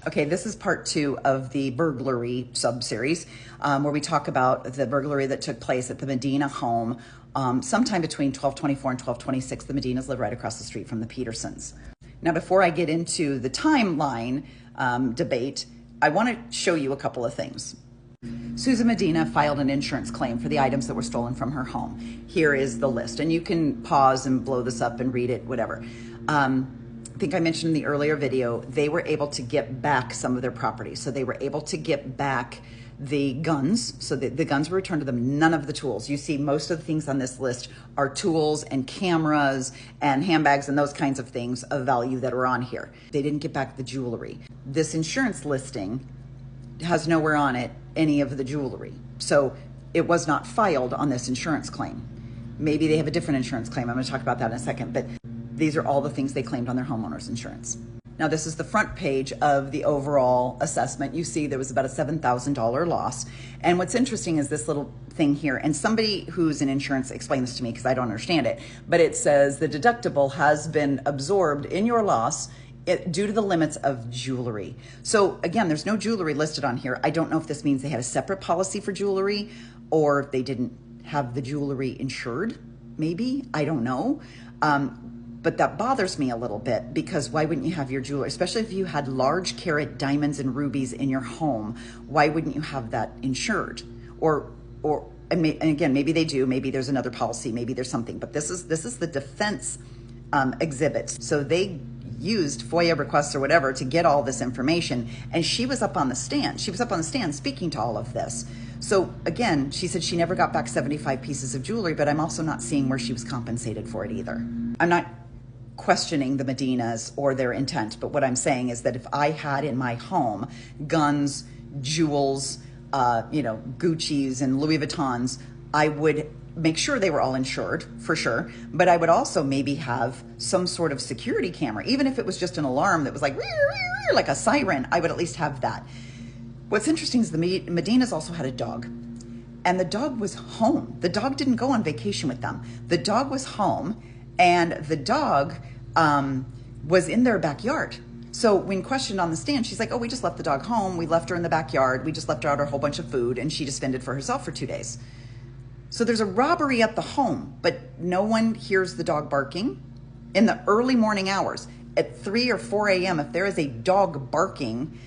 Okay, this is part 2 of the burglary sub-series, where we talk about the burglary that took place at the Medina home sometime between 1224 and 1226. The Medinas live right across the street from the Petersons. Now, before I get into the timeline debate, I want to show you a couple of things. Susan Medina filed an insurance claim for the items that were stolen from her home. Here is the list, and you can pause and blow this up and read it, whatever. I think I mentioned in the earlier video, they were able to get back some of their property. So they were able to get back the guns. So the guns were returned to them, none of the tools. You see most of the things on this list are tools and cameras and handbags and those kinds of things of value that are on here. They didn't get back the jewelry. This insurance listing has nowhere on it any of the jewelry. So it was not filed on this insurance claim. Maybe they have a different insurance claim. I'm going to talk about that in a second, but these are all the things they claimed on their homeowner's insurance. Now, this is the front page of the overall assessment. You see there was about a $7,000 loss. And what's interesting is this little thing here, and somebody who's in insurance explained this to me because I don't understand it, but it says the deductible has been absorbed in your loss due to the limits of jewelry. So again, there's no jewelry listed on here. I don't know if this means they had a separate policy for jewelry or if they didn't have the jewelry insured, maybe, I don't know. But that bothers me a little bit because why wouldn't you have your jewelry, especially if you had large carat diamonds and rubies in your home, why wouldn't you have that insured? And again, maybe they do, maybe there's another policy, maybe there's something, but this is the defense exhibits. So they used FOIA requests or whatever to get all this information. And she was up on the stand. She was up on the stand speaking to all of this. So again, she said she never got back 75 pieces of jewelry, but I'm also not seeing where she was compensated for it either. I'm not questioning the Medinas or their intent, but what I'm saying is that if I had in my home guns, jewels, Gucci's and Louis Vuittons, I would make sure they were all insured for sure, but I would also maybe have some sort of security camera, even if it was just an alarm that was like a siren, I would at least have that. What's interesting is the Medinas also had a dog, and the dog was home. The dog didn't go on vacation with them. The dog was home, and the dog was in their backyard. So when questioned on the stand, she's like, oh, we just left the dog home. We left her in the backyard. We just left her out a whole bunch of food, and she just fended for herself for 2 days. So there's a robbery at the home, but no one hears the dog barking in the early morning hours. At 3 or 4 a.m., if there is a dog barking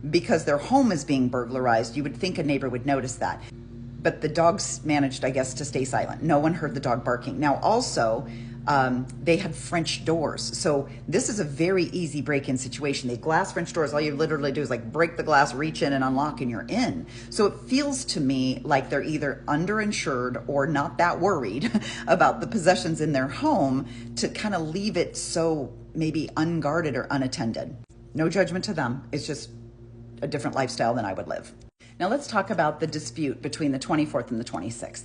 because their home is being burglarized, you would think a neighbor would notice that. But the dogs managed, I guess, to stay silent. No one heard the dog barking. Now, also, they had French doors. So this is a very easy break-in situation. They have glass French doors. All you literally do is like break the glass, reach in and unlock, and you're in. So it feels to me like they're either underinsured or not that worried about the possessions in their home to kind of leave it so maybe unguarded or unattended. No judgment to them. It's just a different lifestyle than I would live. Now let's talk about the dispute between the 24th and the 26th.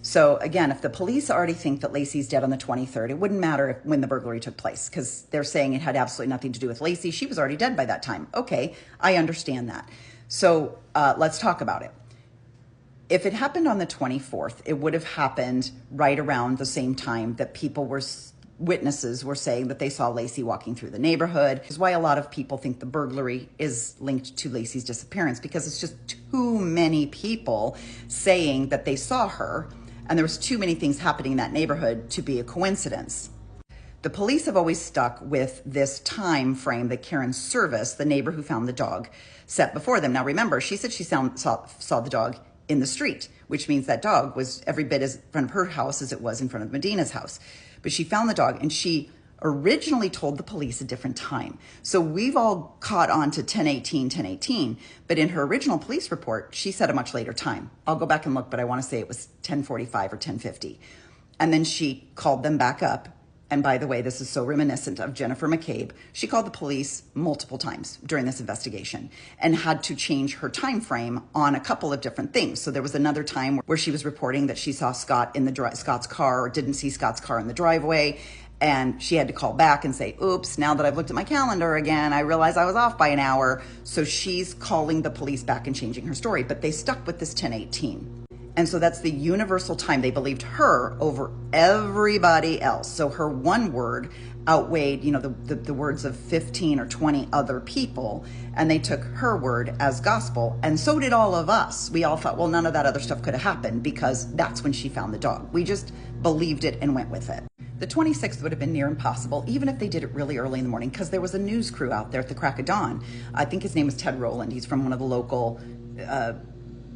So again, if the police already think that Lacey's dead on the 23rd, it wouldn't matter when the burglary took place because they're saying it had absolutely nothing to do with Lacey. She was already dead by that time. Okay, I understand that. So let's talk about it. If it happened on the 24th, it would have happened right around the same time that witnesses were saying that they saw Lacey walking through the neighborhood. Which is why a lot of people think the burglary is linked to Lacey's disappearance because it's just too many people saying that they saw her. And there was too many things happening in that neighborhood to be a coincidence. The police have always stuck with this time frame that Karen Service, the neighbor who found the dog, set before them. Now remember, she said she saw the dog in the street, which means that dog was every bit as in front of her house as it was in front of Medina's house. But she found the dog, and she originally told the police a different time. So we've all caught on to 10:18, but in her original police report, she said a much later time. I'll go back and look, but I want to say it was 10:45 or 10:50. And then she called them back up. And by the way, this is so reminiscent of Jennifer McCabe. She called the police multiple times during this investigation and had to change her time frame on a couple of different things. So there was another time where she was reporting that she saw Scott in Scott's car or didn't see Scott's car in the driveway. And she had to call back and say, oops, now that I've looked at my calendar again, I realize I was off by an hour. So she's calling the police back and changing her story. But they stuck with this 10:18. And so that's the universal time. They believed her over everybody else. So her one word outweighed, the words of 15 or 20 other people. And they took her word as gospel. And so did all of us. We all thought, well, none of that other stuff could have happened because that's when she found the dog. We just believed it and went with it. The 26th would have been near impossible, even if they did it really early in the morning, because there was a news crew out there at the crack of dawn. I think his name was Ted Rowland. He's from one of the local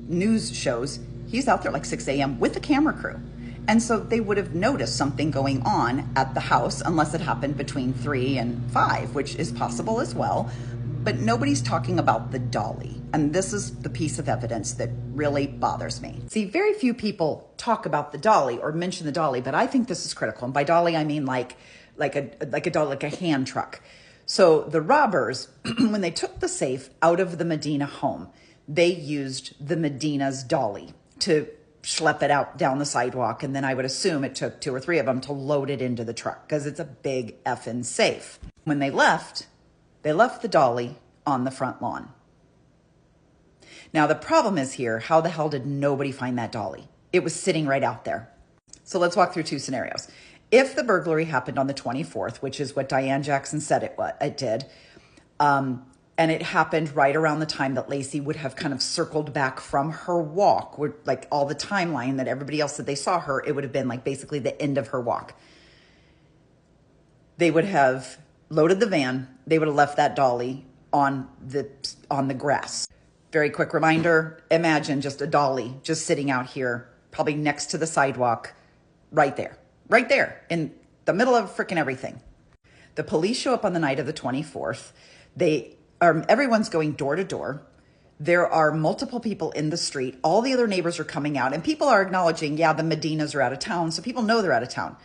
news shows. He's out there like 6 a.m. with a camera crew. And so they would have noticed something going on at the house, unless it happened between 3 and 5, which is possible as well. But nobody's talking about the dolly. And this is the piece of evidence that really bothers me. See, very few people talk about the dolly or mention the dolly, but I think this is critical. And by dolly, I mean like a dolly, like a hand truck. So the robbers, when they took the safe out of the Medina home, they used the Medina's dolly to schlep it out down the sidewalk. And then I would assume it took 2 or 3 of them to load it into the truck because it's a big effing safe. When they left the dolly on the front lawn. Now, the problem is here, how the hell did nobody find that dolly? It was sitting right out there. So let's walk through 2 scenarios. If the burglary happened on the 24th, which is what Diane Jackson said it did, and it happened right around the time that Lacey would have kind of circled back from her walk, where like all the timeline that everybody else said they saw her, it would have been like basically the end of her walk. They would have loaded the van. They would have left that dolly on the grass. Very quick reminder, imagine just a dolly just sitting out here, probably next to the sidewalk, right there in the middle of freaking everything. The police show up on the night of the 24th. Everyone's going door to door. There are multiple people in the street. All the other neighbors are coming out and people are acknowledging, yeah, the Medinas are out of town. So people know they're out of town.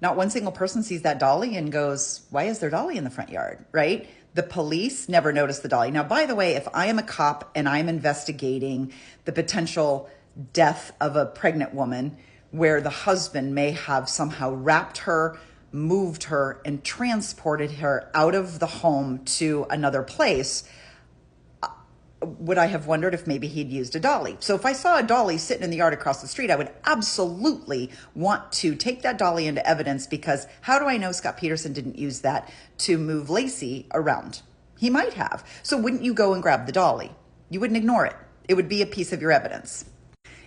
Not one single person sees that dolly and goes, why is there dolly in the front yard, right? The police never noticed the dolly. Now, by the way, if I am a cop and I'm investigating the potential death of a pregnant woman where the husband may have somehow wrapped her, moved her, and transported her out of the home to another place, would I have wondered if maybe he'd used a dolly? So if I saw a dolly sitting in the yard across the street, I would absolutely want to take that dolly into evidence, because how do I know Scott Peterson didn't use that to move Lacey around? He might have. So wouldn't you go and grab the dolly? You wouldn't ignore it. It would be a piece of your evidence.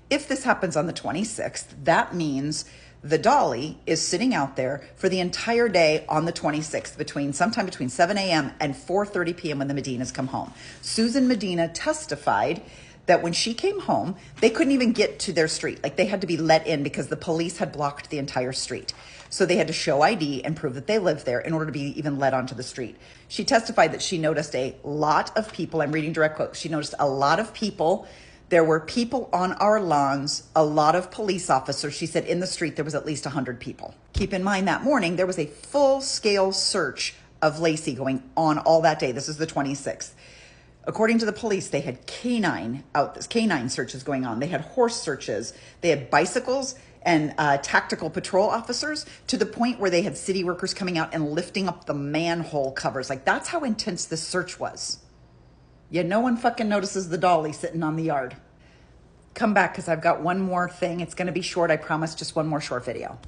If this happens on the 26th, that means the dolly is sitting out there for the entire day on the 26th, sometime between 7 a.m. and 4:30 p.m. when the Medinas come home. Susan Medina testified that when she came home, they couldn't even get to their street. Like, they had to be let in because the police had blocked the entire street. So they had to show ID and prove that they lived there in order to be even let onto the street. She testified that she noticed a lot of people. I'm reading direct quotes. She noticed a lot of people. There were people on our lawns, a lot of police officers. She said in the street there was at least 100 people. Keep in mind that morning there was a full-scale search of Lacey going on all that day. This is the 26th. According to the police, they had canine searches going on. They had horse searches. They had bicycles and tactical patrol officers, to the point where they had city workers coming out and lifting up the manhole covers. Like, that's how intense this search was. Yeah, no one fucking notices the dolly sitting on the yard. Come back, because I've got one more thing. It's going to be short, I promise, just one more short video.